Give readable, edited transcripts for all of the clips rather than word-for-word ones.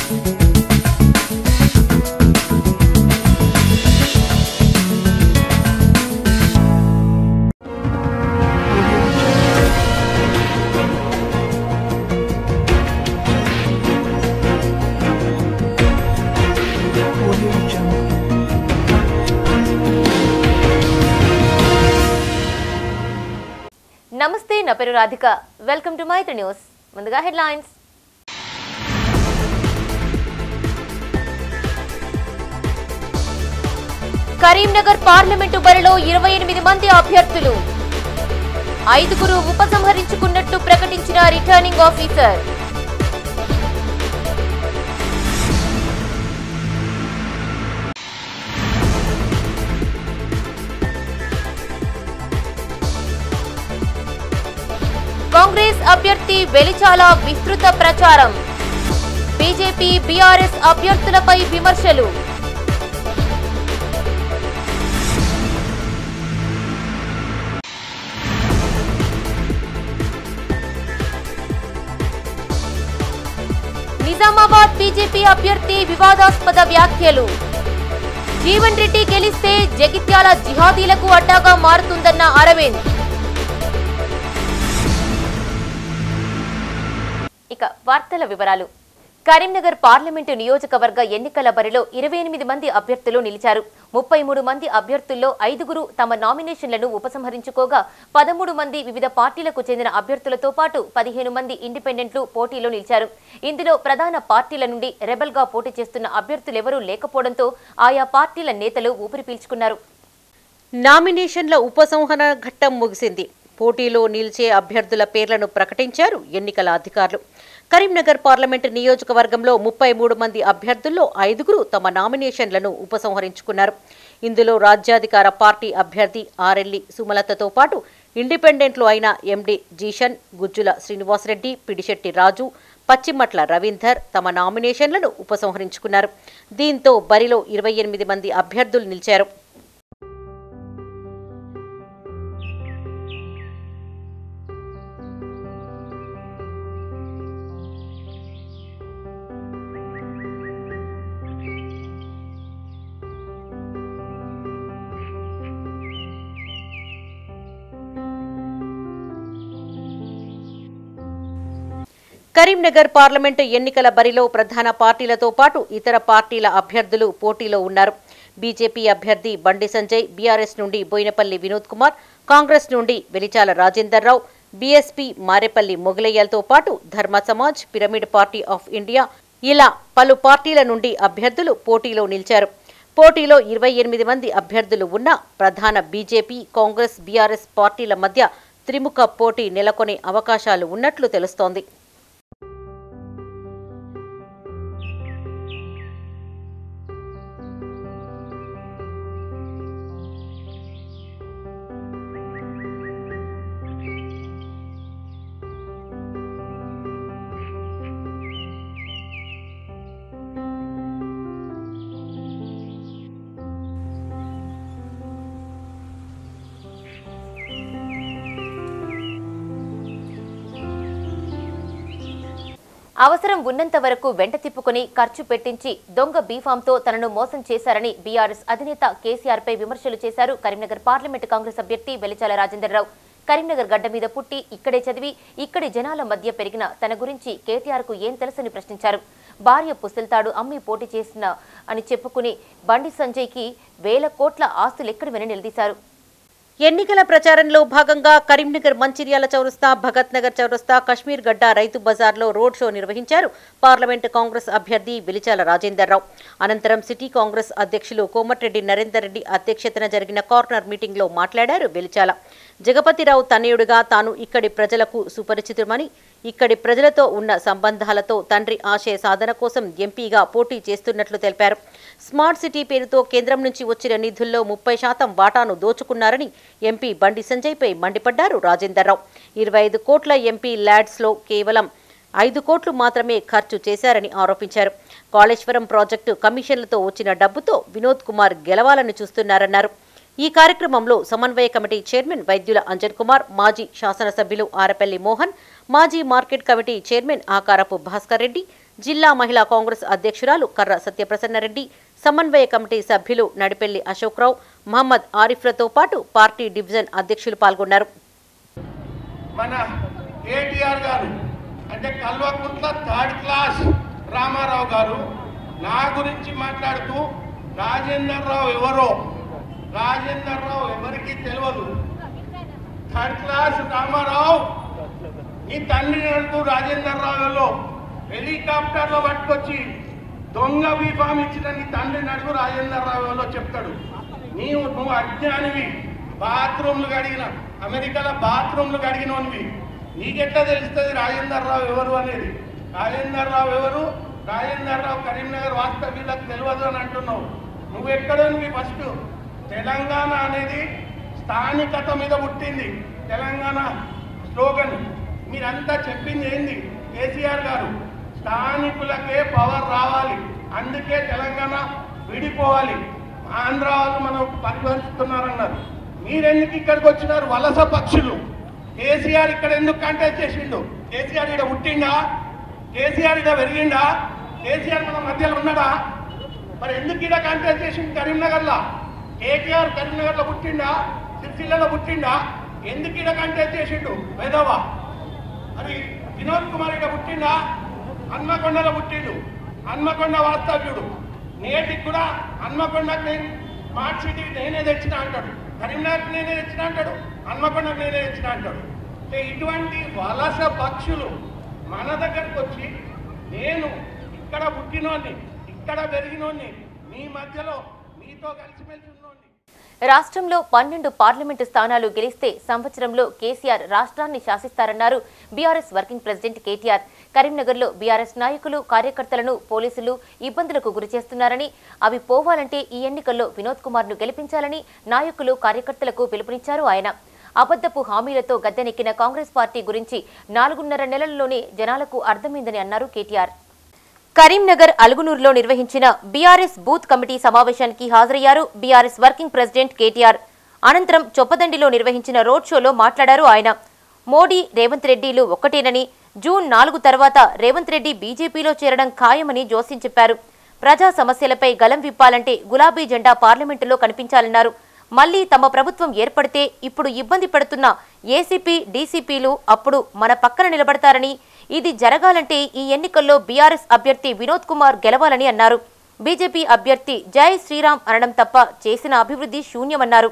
నమస్తే నా పేరు Radhika welcome to Maitri news ముందుగా హెడ్లైన్స్ కరీంనగర్ పార్లమెంటు బరిలో 28 మంది అభ్యర్థులు 5 ఉపసంహరించుకున్నట్టు ప్రకటించిన రిటర్నింగ్ ఆఫీసర్ కాంగ్రెస్ అభ్యర్థి వెలిచాల విస్తృత ప్రచారం బీజేపీ బీఆర్ఎస్ అభ్యర్థులపై విమర్శలు నిజామాబాద్ బీజేపీ అభ్యర్థి వివాదాస్పద వ్యాఖ్యలు జీవన్ రెడ్డి గెలిస్తే జగిత్యాల జిహాదీలకు అడ్డాగా మారుతుందన్న అరవింద్. ఇక వార్తల వివరాలు. కరీంనగర్ పార్లమెంటు నియోజకవర్గ ఎన్నికల బరిలో 28 మంది అభ్యర్థులు నిలిచారు. 33 మంది అభ్యర్థుల్లో 5 తమ నామినేషన్లను ఉపసంహరించుకోగా 13 మంది వివిధ పార్టీలకు చెందిన అభ్యర్థులతో పాటు 15 మంది ఇండిపెండెంట్లు పోటీలో నిలిచారు. ఇందులో ప్రధాన పార్టీల నుండి రెబల్ గా పోటీ చేస్తున్న అభ్యర్థులెవరూ లేకపోవడంతో ఆయా పార్టీల నేతలు ఊపిరి పీల్చుకున్నారు. నామినేషన్ల ఉపసంహరణ ఘట్టం ముగిసింది. పోటీలో నిలిచే అభ్యర్థుల పేర్లను ప్రకటించారు ఎన్నికల అధికారులు. కరీంనగర్ పార్లమెంటు నియోజకవర్గంలో 33 మంది అభ్యర్థుల్లో 5 తమ నామినేషన్లను ఉపసంహరించుకున్నారు. ఇందులో రాజ్యాధికార పార్టీ అభ్యర్థి ఆరెల్లి సుమలతతో పాటు ఇండిపెండెంట్లు అయిన ఎండి జీషన్, గుజ్జుల శ్రీనివాసరెడ్డి, పిడిశెట్టి రాజు, పచ్చిమట్ల రవీందర్ తమ నామినేషన్లను ఉపసంహరించుకున్నారు. దీంతో బరిలో 28 మంది అభ్యర్థులు నిలిచారు. కరీంనగర్ పార్లమెంటు ఎన్నికల బరిలో ప్రధాన పార్టీలతో పాటు ఇతర పార్టీల అభ్యర్థులు పోటీలో ఉన్నారు. బీజేపీ అభ్యర్థి బండి సంజయ్, బీఆర్ఎస్ నుండి బోయినపల్లి వినోద్ కుమార్, కాంగ్రెస్ నుండి వెలిచాల రాజేందర్ రావు, బీఎస్పీ మారేపల్లి మొగలయ్యలతో పాటు ధర్మ Samaj, pyramid party of India ఇలా పలు పార్టీల నుండి అభ్యర్థులు పోటీలో నిలిచారు. పోటీలో 28 మంది అభ్యర్థులు ఉన్న ప్రధాన బీజేపీ, కాంగ్రెస్, బీఆర్ఎస్ పార్టీల మధ్య త్రిముఖ పోటీ నెలకొనే అవకాశాలు ఉన్నట్లు తెలుస్తోంది. అవసరం ఉన్నంత వరకు వెంట తిప్పుకుని ఖర్చు పెట్టించి దొంగ బీఫామ్తో తనను మోసం చేశారని బీఆర్ఎస్ అధినేత కేసీఆర్ పై విమర్శలు చేశారు కరీంనగర్ పార్లమెంటు కాంగ్రెస్ అభ్యర్థి వెలిచాల రాజేందర్ రావు. కరీంనగర్ గడ్డ మీద పుట్టి ఇక్కడే చదివి ఇక్కడి జనాల మధ్య పెరిగిన తన గురించి కేటీఆర్ కు ఏం తెలుసని ప్రశ్నించారు. భార్య పుస్తెల్తాడు అమ్మి పోటీ చేసిన అని చెప్పుకుని బండి సంజయ్ కి వేల కోట్ల ఆస్తులెక్కడివని నిలదీశారు. ఎన్నికల ప్రచారంలో భాగంగా కరీంనగర్ మంచిర్యాల చౌరస్తా, భగత్ నగర్ చౌరస్తా, కశ్మీర్ గడ్డ రైతు బజార్లో రోడ్ షో నిర్వహించారు పార్లమెంటు కాంగ్రెస్ అభ్యర్థి వెలిచాల రాజేందర్ రావు. అనంతరం సిటీ కాంగ్రెస్ అధ్యక్షులు కోమటిరెడ్డి నరేందర్ రెడ్డి అధ్యక్షతన జరిగిన కార్నర్ మీటింగ్లో మాట్లాడారు వెలిచాల. జగపతిరావు తనయుడిగా తాను ఇక్కడి ప్రజలకు సుపరిచితుమని, ఇక్కడి ప్రజలతో ఉన్న సంబంధాలతో తండ్రి ఆశయ సాధన కోసం ఎంపీగా పోటీ చేస్తున్నట్లు తెలిపారు. స్మార్ట్ సిటీ పేరుతో కేంద్రం నుంచి వచ్చిన నిధుల్లో 30% వాటాను దోచుకున్నారని ఎంపీ బండి సంజయ్పై మండిపడ్డారు రాజేందర్ రావు. 25 కోట్ల ఎంపీ ల్యాడ్స్లో కేవలం 5 కోట్లు మాత్రమే ఖర్చు చేశారని ఆరోపించారు. కాళేశ్వరం ప్రాజెక్టు కమిషన్లతో వచ్చిన డబ్బుతో వినోద్ కుమార్ గెలవాలని చూస్తున్నారన్నారు. ఈ కార్యక్రమంలో సమన్వయ కమిటీ చైర్మన్ వైద్యుల అంజన్ కుమార్, మాజీ శాసనసభ్యులు ఆరపల్లి మోహన్, మాజీ మార్కెట్ కమిటీ చైర్మన్ ఆకారపు భాస్కర్ రెడ్డి, జిల్లా మహిళా కాంగ్రెస్ అధ్యక్షురాలు కర్ర సత్యప్రసన్నరెడ్డి, సమన్వయ కమిటీ సభ్యులు నడిపెల్లి అశోక్రావు, మహమ్మద్ ఆరిఫ్లతో పాటు పార్టీ డివిజన్ అధ్యక్షులు పాల్గొన్నారు. మన కేటీఆర్ గారు అంటే కల్వకుంట్ల థర్డ్ క్లాస్ రామారావు గారు నా గురించి మాట్లాడుతూ రాజేందర్ రావు ఎవరో, రాజేందర్ రావు ఎవరికి తెలియదు, థర్డ్ క్లాస్ రామారావు నీ తండ్రి అంటూ రాజేందర్ రావులో హెలికాప్టర్లో పట్టుకొచ్చి దొంగ బీఫామ్ ఇచ్చిన నీ తండ్రిని అడుగు రాజేందర్ రావులో చెప్తాడు. నువ్వు అజ్ఞానివి, బాత్రూమ్లు కడిగిన అమెరికాలో బాత్రూమ్లు కడిగినవి, నీకెట్లా తెలుస్తుంది రాజేందర్ రావు ఎవరు అనేది? రాజేందర్ రావు ఎవరు? రాజేందర్ రావు కరీంనగర్ వాస్తవ్యులకు తెలియదు అని అంటున్నావు. నువ్వు ఎక్కడోనివి? ఫస్ట్ తెలంగాణ అనేది స్థానికత మీద పుట్టింది. తెలంగాణ స్లోగన్ మీరంతా చెప్పింది ఏంది? కేసీఆర్ గారు స్థానికులకే పవర్ రావాలి, అందుకే తెలంగాణ విడిపోవాలి, ఆంధ్ర వాళ్ళు మనం పరిపాలిస్తున్నారన్నారు. మీరెందుకు ఇక్కడికి వచ్చినారు? వలస పక్షులు. కేసీఆర్ ఇక్కడ ఎందుకు కంటెస్ట్ చేసిండు? కేసీఆర్ ఇక్కడ పుట్టిండా? కేసీఆర్ ఇక్కడ పెరిగిండా? కేసీఆర్ మన మధ్యలో ఉన్నాడా? మరి ఎందుకు ఇక్కడ కంటెస్ట్ చేసిండు? కరీంనగర్లో కేటీఆర్ కరీంనగర్లో పుట్టిండా? సిరిసిల్లలో పుట్టిండా? ఎందుకు ఇక్కడ కంటెస్ట్ చేసిండు? వేదవా. మరి వినోద్ కుమార్ ఇక్కడ పుట్టిండా? హన్మకొండలో పుట్టిండు, హన్మకొండ వాస్తవ్యుడు. నేటికి కూడా హన్మకొండకు నేను స్మార్ట్ సిటీ నేనే తెచ్చిన అంటాడు, కరీంనగర్కి నేనే తెచ్చిన అంటాడు, హన్మకొండకు నేనే తెచ్చిన అంటాడు. ఇటువంటి వలస పక్షులు మన దగ్గరకు వచ్చి నేను ఇక్కడ పుట్టినోని, ఇక్కడ పెరిగినోని, మీ మధ్యలో మీతో కలిసిమెలిసి ఉన్నోని. రాష్ట్రంలో 12 పార్లమెంటు స్థానాలు గెలిస్తే సంవత్సరంలో కేసీఆర్ రాష్ట్రాన్ని శాసిస్తారన్నారు బీఆర్ఎస్ వర్కింగ్ ప్రెసిడెంట్ కేటీఆర్. కరీంనగర్లో బీఆర్ఎస్ నాయకులు, కార్యకర్తలను పోలీసులు ఇబ్బందులకు గురి చేస్తున్నారని, అవి పోవాలంటే ఈ ఎన్నికల్లో వినోద్ కుమార్ ను గెలిపించాలని నాయకులు, కార్యకర్తలకు పిలుపునిచ్చారు ఆయన. అబద్ధపు హామీలతో గద్దెనెక్కిన కాంగ్రెస్ పార్టీ గురించి 4.5 నెలల్లోనే జనాలకు అర్థమైందని అన్నారు కేటీఆర్. కరీంనగర్ అలుగునూరులో నిర్వహించిన బీఆర్ఎస్ బూత్ కమిటీ సమావేశానికి హాజరయ్యారు బీఆర్ఎస్ వర్కింగ్ ప్రెసిడెంట్ కేటీఆర్. అనంతరం చొప్పదండిలో నిర్వహించిన రోడ్ షోలో మాట్లాడారు ఆయన. మోడీ, రేవంత్ రెడ్డిలు ఒక్కటేనని, జూన్ 4 తర్వాత రేవంత్ రెడ్డి బీజేపీలో చేరడం ఖాయమని జోస్యం చెప్పారు. ప్రజా సమస్యలపై గలం విప్పాలంటే గులాబీ జెండా పార్లమెంటులో కనిపించాలన్నారు. మళ్లీ తమ ప్రభుత్వం ఏర్పడితే ఇప్పుడు ఇబ్బంది పడుతున్న ఏసీపీ, డీసీపీలు అప్పుడు మన పక్కన నిలబడతారని, ఇది జరగాలంటే ఈ ఎన్నికల్లో బీఆర్ఎస్ అభ్యర్థి వినోద్ కుమార్ గెలవాలని అన్నారు. బీజేపీ అభ్యర్థి జై శ్రీరామ్ అనడం తప్ప చేసిన అభివృద్ధి శూన్యమన్నారు.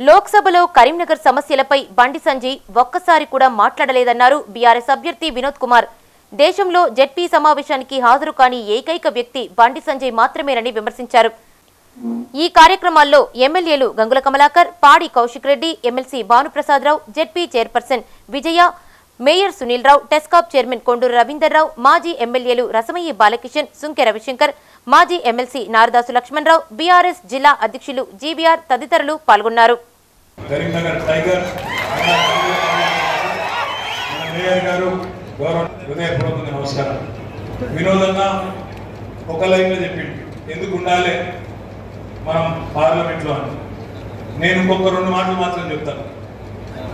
లోక్సభలో కరీంనగర్ సమస్యలపై బండి సంజయ్ ఒక్కసారి కూడా మాట్లాడలేదన్నారు బీఆర్ఎస్ అభ్యర్థి వినోద్ కుమార్. దేశంలో జెడ్పీ సమావేశానికి హాజరు కాని ఏకైక వ్యక్తి బండి సంజయ్ మాత్రమేనని విమర్శించారు. ఈ కార్యక్రమాల్లో ఎమ్మెల్యేలు Gangula Kamalakar, Padi Kaushik Reddy, MLC Bhanuprasada Rao, ZP chairperson Vijaya, mayor Sunil Rao, TESCAB chairman Konduru Ravinder Rao, మాజీ ఎమ్మెల్యేలు రసమయ్యి బాలకిషన్, సుంకె రవిశంకర్, మాజీ ఎమ్మెల్సీ నారదాసు లక్ష్మణరావు, బీఆర్ఎస్ జిల్లా అధ్యక్షులు జీవీఆర్ తదితరులు పాల్గొన్నారు. కరీంనగర్ టైగర్ మేయర్ గారు హృదయపూర్వకంగా నమస్కారం. వినోదంగా ఒక లైన్లో చెప్పిండు ఎందుకు ఉండాలి మనం పార్లమెంట్లో అని. నేను ఇంకొక 2 మాటలు మాత్రం చెప్తాను.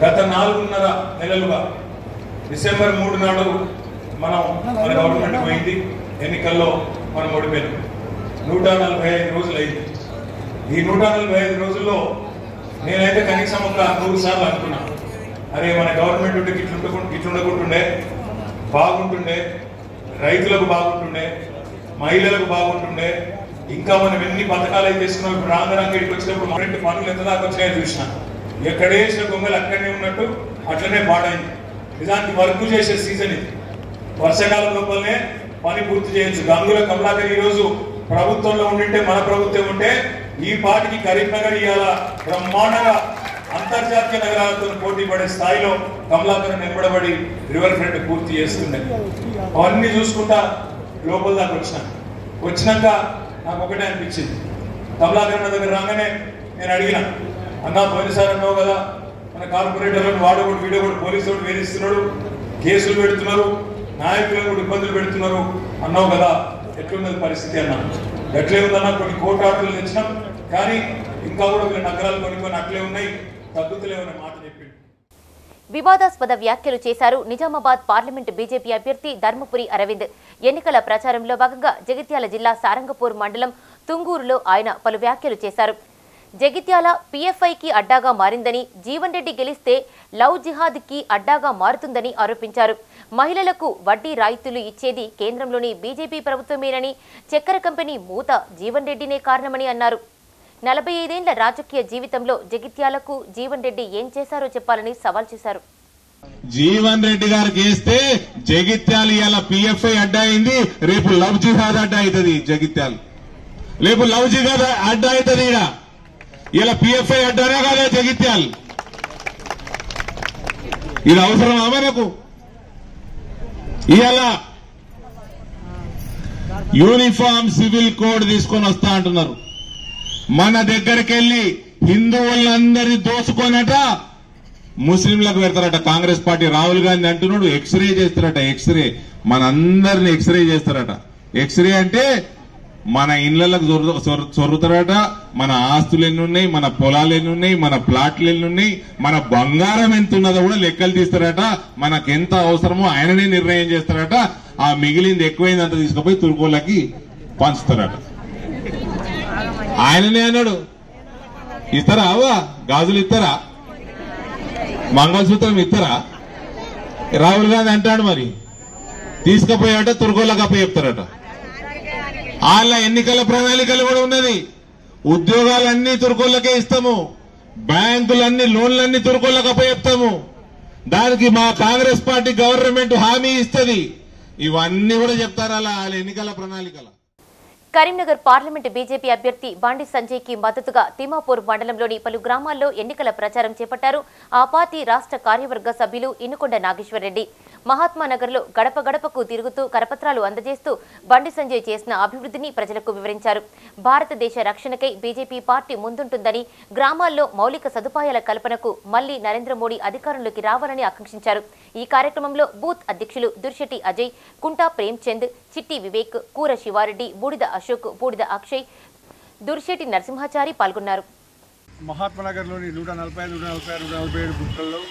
గత 4.5 నెలలుగా డిసెంబర్ 3 నాడు మన గవర్నమెంట్ పోయింది, ఎన్నికల్లో మనం ఓడిపోయాం. 145 రోజులు అయింది. ఈ 145 రోజుల్లో నేనైతే కనీసం ఒక 100 సార్లు అనుకున్నా, అరే మన గవర్నమెంట్ ఉంటే ఇట్లుండకుంటుండే, బాగుంటుండే, రైతులకు బాగుంటుండే, మహిళలకు బాగుంటుండే, ఇంకా మనం ఎన్ని పథకాలు అయితే ఇస్తున్నాం. ఇప్పుడు రాంగరంగడికి వచ్చినప్పుడు మా రెండు పనులు ఎంత దాకా వచ్చాయో చూసినా, ఎక్కడేసిన గొంగలు అక్కడనే ఉన్నట్టు అట్లనే పాడైంది. నిజానికి వర్క్ చేసే సీజన్ ఇది, వర్షాకాలం లోపలనే పని పూర్తి చేయొచ్చు. గంగుల కమలాకర్ ఈరోజు ప్రభుత్వంలో ఉండింటే, మన ప్రభుత్వం ఉంటే ఈ పాటికి కరీంనగర్ ఇవాళ బ్రహ్మాండంగా అంతర్జాతీయ నగరాలతో పోటీ పడే స్థాయిలో కమలాకర్ నిలబడబడి రివర్ ఫ్రంట్ పూర్తి చేస్తుండే. అవన్నీ చూసుకుంటా లోపల దాకా వచ్చిన వచ్చినాక నాకు ఒకటే అనిపించింది. కమలాకరణ దగ్గర రాగానే నేను అడిగిన, అన్నా పోయినసారి అన్నావు కదా మన కార్పొరేటర్లను వాడొకటి వీడొకటి పోలీసు ఒకటి వేధిస్తున్నాడు, కేసులు పెడుతున్నారు, నాయకులను కూడా ఇబ్బందులు పెడుతున్నారు అన్నావు కదా, ఎట్లున్నది పరిస్థితి అన్నా. ఎట్లే ఉందన్నా, కొన్ని కోర్టు ఆర్డర్లు తెచ్చినాం కానీ ఇంకా కూడా వీళ్ళ నగరాలు కొన్ని అట్లే ఉన్నాయి, తగ్గుతలేవనే మాట చెప్పింది. వివాదాస్పద వ్యాఖ్యలు చేశారు నిజామాబాద్ పార్లమెంటు బీజేపీ అభ్యర్థి ధర్మపురి అరవింద్. ఎన్నికల ప్రచారంలో భాగంగా జగిత్యాల జిల్లా సారంగపూర్ మండలం తుంగూరులో ఆయన పలు వ్యాఖ్యలు చేశారు. జగిత్యాల పీఎఫ్ఐకి అడ్డాగా మారిందని, జీవన్ రెడ్డి గెలిస్తే లవ్ జిహాద్కి అడ్డాగా మారుతుందని ఆరోపించారు. మహిళలకు వడ్డీ రాయితీలు ఇచ్చేది కేంద్రంలోని బీజేపీ ప్రభుత్వమేనని, చక్కెర కంపెనీ మూత జీవన్ రెడ్డినే కారణమని అన్నారు. 45 ఏళ్ల రాజకీయ జీవితంలో జగిత్యాలకు జీవన్ రెడ్డి ఏం చేశారో చెప్పాలని సవాల్ చేశారు. జీవన్ రెడ్డి గారికి వేస్తే జగిత్యాల ఇలా పిఎఫ్ఐ అడ్డా అయింది, రేపు లవ్ జిహాద్ అడ్డా అవుతుంది. జగిత్యాల రేపు లవ్ జిహాద్ అడ్డా అవుతుంది. ఇలా పిఎఫ్ఐ అడ్డానే కాదా జగిత్యాల? ఇది అవసరమా మనకు? ఇలా యూనిఫామ్ సివిల్ కోడ్ తీసుకొని వస్తా అంటున్నారు. మన దగ్గరికి వెళ్లి హిందువులందరినీ దోచుకోనట ముస్లింలకు పెడతారట. కాంగ్రెస్ పార్టీ రాహుల్ గాంధీ అంటున్నాడు ఎక్స్రే చేస్తారట. ఎక్స్రే మనందరిని ఎక్స్రే చేస్తారట. ఎక్స్రే అంటే మన ఇళ్లకు చొరుతారట. మన ఆస్తులు ఎన్ని ఉన్నాయి, మన పొలాలు ఎన్ని ఉన్నాయి, మన ప్లాట్లు ఎన్ని ఉన్నాయి, మన బంగారం ఎంత ఉన్నదో కూడా లెక్కలు తీస్తారట. మనకెంత అవసరమో ఆయననే నిర్ణయం చేస్తారట. ఆ మిగిలింది ఎక్కువైందంత తీసుకుపోయి తుర్కోళ్ళకి పంచుతారట. ఆయననే అన్నాడు. ఇస్తారా అవ్వా? గాజులు ఇస్తారా? మంగళసూత్రం ఇస్తారా? రాహుల్ గాంధీ అంటాడు మరి తీసుకుపోయాట తుర్కోళ్ళకి అప్ప చెప్తారట. వాళ్ళ ఎన్నికల ప్రణాళికలు కూడా ఉన్నది. ఉద్యోగాలన్నీ తుర్కోళ్ళకే ఇస్తాము, బ్యాంకులన్నీ లోన్లన్నీ తుర్కోళ్ళకి అప్ప చెప్తాము. దానికి మా కాంగ్రెస్ పార్టీ గవర్నమెంట్ హామీ ఇస్తుంది. ఇవన్నీ కూడా చెప్తారు అలా వాళ్ళ ఎన్నికల ప్రణాళికల. కరీంనగర్ పార్లమెంటు బీజేపీ అభ్యర్థి బండి సంజయ్కి మద్దతుగా తిమ్మాపూర్ మండలంలోని పలు గ్రామాల్లో ఎన్నికల ప్రచారం చేపట్టారు ఆ పార్టీ రాష్ట్ర కార్యవర్గ సభ్యులు ఇనుకొండ నాగేశ్వరరెడ్డి. మహాత్మానగర్లో గడప గడపకు తిరుగుతూ కరపత్రాలు అందజేస్తూ బండి సంజయ్ చేసిన అభివృద్ధిని ప్రజలకు వివరించారు. భారతదేశ రక్షణకై బీజేపీ పార్టీ ముందుంటుందని, గ్రామాల్లో మౌలిక సదుపాయాల కల్పనకు మళ్లీ నరేంద్ర మోడీ అధికారంలోకి రావాలని ఆకాంక్షించారు. ఈ కార్యక్రమంలో బూత్ అధ్యక్షులు దుర్శెట్టి అజయ్, కుంటా ప్రేమ్చంద్, చిట్టి వివేక్, కూర శివారెడ్డి, బూడిద అశోక్, బూడిద అక్షయ్, దుర్శెట్టి నరసింహాచారి పాల్గొన్నారు. మహాత్మానగర్లోని 145, 146, 147 బూత్లలో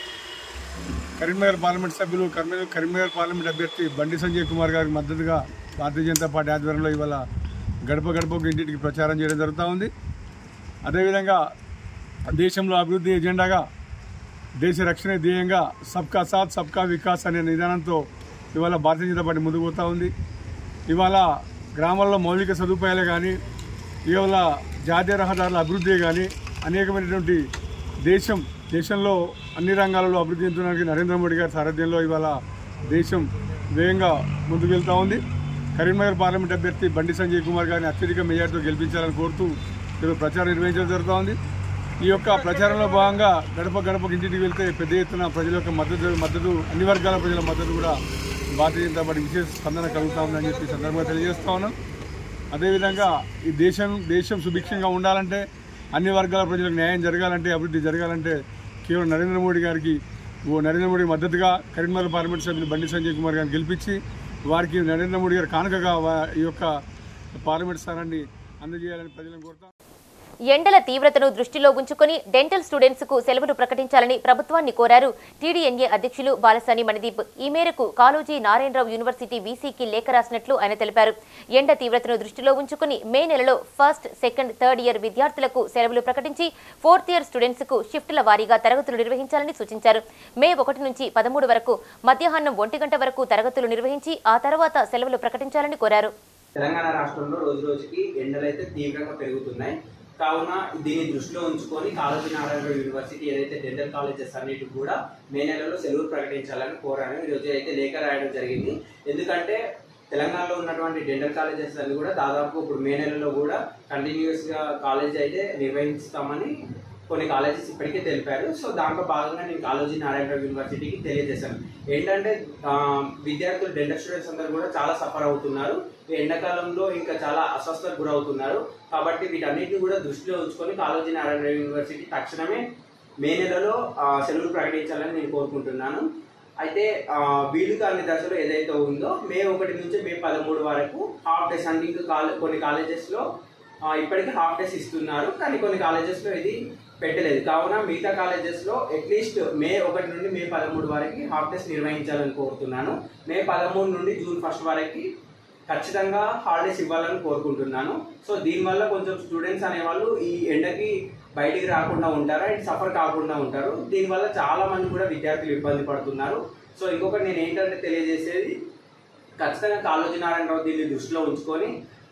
కరీంనగర్ పార్లమెంట్ సభ్యులు కరీంనగర్ పార్లమెంట్ అభ్యర్థి బండి సంజయ్ కుమార్ గారికి మద్దతుగా భారతీయ జనతా పార్టీ ఆధ్వర్యంలో ఇవాళ గడప గడపకు ఇంటింటికి ప్రచారం చేయడం జరుగుతూ ఉంది. అదేవిధంగా దేశంలో అభివృద్ధి ఎజెండాగా, దేశ రక్షణ ధ్యేయంగా సబ్కా సాత్ సబ్కా వికాస్ అనే నిదానంతో ఇవాళ భారతీయ జనతా పార్టీ ముందుకు పోతూ ఉంది. ఇవాళ గ్రామాల్లో మౌలిక సదుపాయాలే కానీ, ఇవాళ జాతీయ రహదారుల అభివృద్ధి కానీ, అనేకమైనటువంటి దేశంలో అన్ని రంగాలలో అభివృద్ధి చెందడానికి నరేంద్ర మోడీ గారి సారథ్యంలో ఇవాళ దేశం వేగంగా ముందుకు వెళ్తూ ఉంది. కరీంనగర్ పార్లమెంట్ అభ్యర్థి బండి సంజయ్ కుమార్ గారిని అత్యధిక మెజార్టీతో గెలిపించాలని కోరుతూ ఈరోజు ప్రచారం నిర్వహించడం జరుగుతూ ఉంది. ఈ యొక్క ప్రచారంలో భాగంగా గడప గడపకు ఇంటికి వెళ్తే పెద్ద ఎత్తున ప్రజల యొక్క మద్దతు అన్ని వర్గాల ప్రజల మద్దతు కూడా భారతీయ జనతా పార్టీ విశేష స్పందన కలుగుతా ఉందని చెప్పి సందర్భంగా తెలియజేస్తా ఉన్నాం. అదేవిధంగా ఈ దేశం సుభిక్షంగా ఉండాలంటే, అన్ని వర్గాల ప్రజలకు న్యాయం జరగాలంటే, అభివృద్ధి జరగాలంటే కేవలం నరేంద్ర మోడీ మద్దతుగా కరీంనగర్ పార్లమెంట్ సభ్యులు బండి సంజయ్ కుమార్ గారిని గెలిపించి వారికి నరేంద్ర మోడీ గారు కానుకగా ఈ యొక్క పార్లమెంట్ స్థానాన్ని అందజేయాలని ప్రజలను కోరుతాం. ఎండల తీవ్రతను దృష్టిలో ఉంచుకొని డెంటల్ స్టూడెంట్స్ కు సెలవులు ప్రకటించాలని ప్రభుత్వాన్ని కోరారు టీడీఎన్ఏ అధ్యక్షులు బాలసాని మణిదీప్. ఈ మేరకు కాళోజీ నారాయణరావు యూనివర్సిటీ వీసీకి లేఖ రాసినట్లు ఆయన తెలిపారు. ఎండ తీవ్రతను దృష్టిలో ఉంచుకుని మే నెలలో 1st, 2nd, 3rd ఇయర్ విద్యార్థులకు సెలవులు ప్రకటించి 4th ఇయర్ స్టూడెంట్స్ కు షిఫ్టుల వారీగా తరగతులు నిర్వహించాలని సూచించారు. మే 1 నుంచి 13 వరకు మధ్యాహ్నం 1 గంట వరకు తరగతులు నిర్వహించి ఆ తర్వాత సెలవులు ప్రకటించాలని కోరారు. తెలంగాణ రాష్ట్రంలో రోజు రోజుకి ఎండలైతే తీవ్రంగా పెరుగుతున్నాయి. కావున దీన్ని దృష్టిలో ఉంచుకొని కాళోజీ నారాయణరావు యూనివర్సిటీ ఏదైతే డెంటల్ కాలేజెస్ అన్నిటి కూడా మే నెలలో సెలవులు ప్రకటించాలని కోరాను. ఈరోజు అయితే లేఖ రాయడం జరిగింది. ఎందుకంటే తెలంగాణలో ఉన్నటువంటి డెంటల్ కాలేజెస్ అన్ని కూడా దాదాపు ఇప్పుడు మే నెలలో కూడా కంటిన్యూస్ గా కాలేజ్ అయితే నిర్వహిస్తామని కొన్ని కాలేజెస్ ఇప్పటికే తెలిపారు. సో దాంట్లో భాగంగా నేను కాళోజీ నారాయణరావు యూనివర్సిటీకి తెలియజేశాను. ఏంటంటే విద్యార్థులు డెంటల్ స్టూడెంట్స్ అందరూ కూడా చాలా సఫర్ అవుతున్నారు. ఎండాకాలంలో ఇంకా చాలా అస్వస్థతకు గురవుతున్నారు. కాబట్టి వీటన్నిటిని కూడా దృష్టిలో ఉంచుకొని కాళోజీ నారాయణరావు యూనివర్సిటీ తక్షణమే మే నెలలో సెలవులు ప్రకటించాలని నేను కోరుకుంటున్నాను. అయితే వీలు కాని దశలో ఏదైతే ఉందో మే 1 నుంచి మే 13 వరకు హాఫ్ డేస్ అంటే ఇంకా కొన్ని కాలేజెస్లో ఇప్పటికీ హాఫ్ డేస్ ఇస్తున్నారు, కానీ కొన్ని కాలేజెస్లో ఇది పెట్టలేదు. కావున మిగతా కాలేజెస్లో అట్లీస్ట్ మే 1 నుండి మే 13 వరకు హాఫ్ డేస్ నిర్వహించాలని కోరుతున్నాను. మే 13 నుండి జూన్ 1 వరకు ఖచ్చితంగా హాలిడేస్ ఇవ్వాలని కోరుకుంటున్నాను. సో దీనివల్ల కొంచెం స్టూడెంట్స్ అనేవాళ్ళు ఈ ఎండకి బయటికి రాకుండా ఉంటారు అండ్ సఫర్ కాకుండా ఉంటారు. దీనివల్ల చాలా మంది కూడా విద్యార్థులు ఇబ్బంది పడుతున్నారు. సో ఇంకొకటి నేను ఏంటంటే తెలియజేసేది, ఖచ్చితంగా కాళోజీ నారాయణరావు దీన్ని దృష్టిలో ఉంచుకొని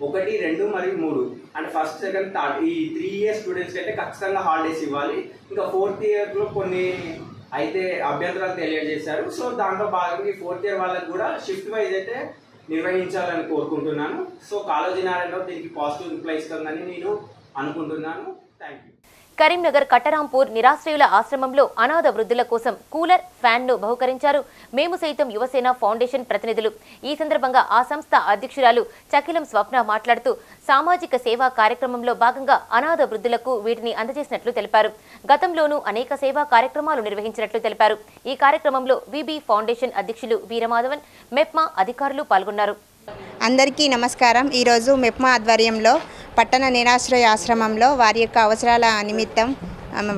1, 2 మరియు 3 అంటే ఫస్ట్, సెకండ్, థర్డ్ ఈ 3 ఇయర్ స్టూడెంట్స్కి అయితే ఖచ్చితంగా హాలిడేస్ ఇవ్వాలి. ఇంకా 4th ఇయర్లో కొన్ని అయితే అభ్యంతరాలు తెలియజేశారు. సో దాంట్లో భాగంగా ఈ 4th ఇయర్ వాళ్ళకి కూడా షిఫ్ట్ వైజ్ అయితే నిర్వహించాలని కోరుకుంటున్నాను. సో కాళోజీ నారాయణరావు దీనికి పాజిటివ్ రిప్లై ఇస్తుందని నేను అనుకుంటున్నాను. Thank you. కరీంనగర్ కట్టరాంపూర్ నిరాశ్రయుల ఆశ్రమంలో అనాథ వృద్ధుల కోసం కూలర్, ఫ్యాన్ ను బహుకరించారు మేము సైతం యువసేన ఫౌండేషన్ ప్రతినిధులు. ఈ సందర్భంగా ఆ సంస్థ అధ్యక్షురాలు చకిలం స్వప్న మాట్లాడుతూ సామాజిక సేవా కార్యక్రమంలో భాగంగా అనాథ వృద్ధులకు వీటిని అందజేసినట్లు తెలిపారు. గతంలోనూ అనేక సేవా కార్యక్రమాలు నిర్వహించినట్లు తెలిపారు. ఈ కార్యక్రమంలో విబి ఫౌండేషన్ అధ్యక్షులు వీరమాధవన్, మెప్మా అధికారులు పాల్గొన్నారు. అందరికీ నమస్కారం. ఈరోజు మెప్మా ఆధ్వర్యంలో పట్టణ నిరాశ్రయ ఆశ్రమంలో వారి యొక్క అవసరాల నిమిత్తం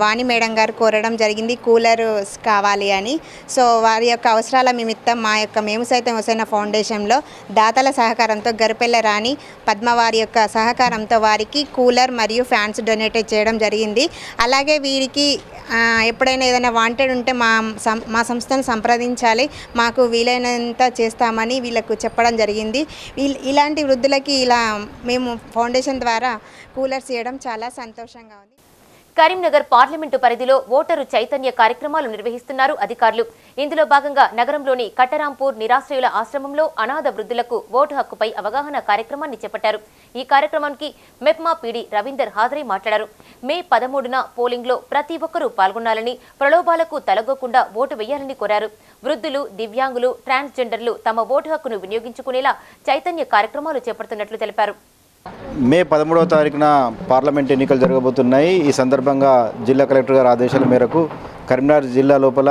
వాణి మేడం గారు కోరడం జరిగింది కూలర్ కావాలి అని. సో వారి యొక్క అవసరాల నిమిత్తం మా యొక్క మేము సైతం యువసేన ఫౌండేషన్లో దాతల సహకారంతో గరిపెల్ల రాణి పద్మ వారి యొక్క సహకారంతో వారికి కూలర్ మరియు ఫ్యాన్స్ డొనేట్ చేయడం జరిగింది. అలాగే వీరికి ఎప్పుడైనా ఏదైనా వాంటెడ్ ఉంటే మా సంస్థను సంప్రదించాలి, మాకు వీలైనంత చేస్తామని వీళ్ళకు చెప్పడం జరిగింది. ఇలాంటి వృద్ధులకి ఇలా మేము ఫౌండేషన్ ద్వారా కూలర్స్ ఇవ్వడం చాలా సంతోషంగా ఉంది. కరీంనగర్ పార్లమెంటు పరిధిలో ఓటరు చైతన్య కార్యక్రమాలు నిర్వహిస్తున్నారు అధికారులు. ఇందులో భాగంగా నగరంలోని కట్టరాంపూర్ నిరాశ్రయుల ఆశ్రమంలో అనాథ వృద్ధులకు ఓటు హక్కుపై అవగాహన కార్యక్రమాన్ని చేపట్టారు. ఈ కార్యక్రమానికి మెప్మా పీడీ రవీందర్ హాజరై మాట్లాడారు. మే 13న పోలింగ్లో ప్రతి ఒక్కరూ పాల్గొనాలని, ప్రలోభాలకు తలగకుండా ఓటు వేయాలని కోరారు. వృద్ధులు, దివ్యాంగులు, ట్రాన్స్జెండర్లు తమ ఓటు హక్కును వినియోగించుకునేలా చైతన్య కార్యక్రమాలు చేపడుతున్నట్లు తెలిపారు. మే 13వ తారీఖున పార్లమెంట్ ఎన్నికలు జరగబోతున్నాయి. ఈ సందర్భంగా జిల్లా కలెక్టర్ గారి ఆదేశాల మేరకు కరీంనగర్ జిల్లా లోపల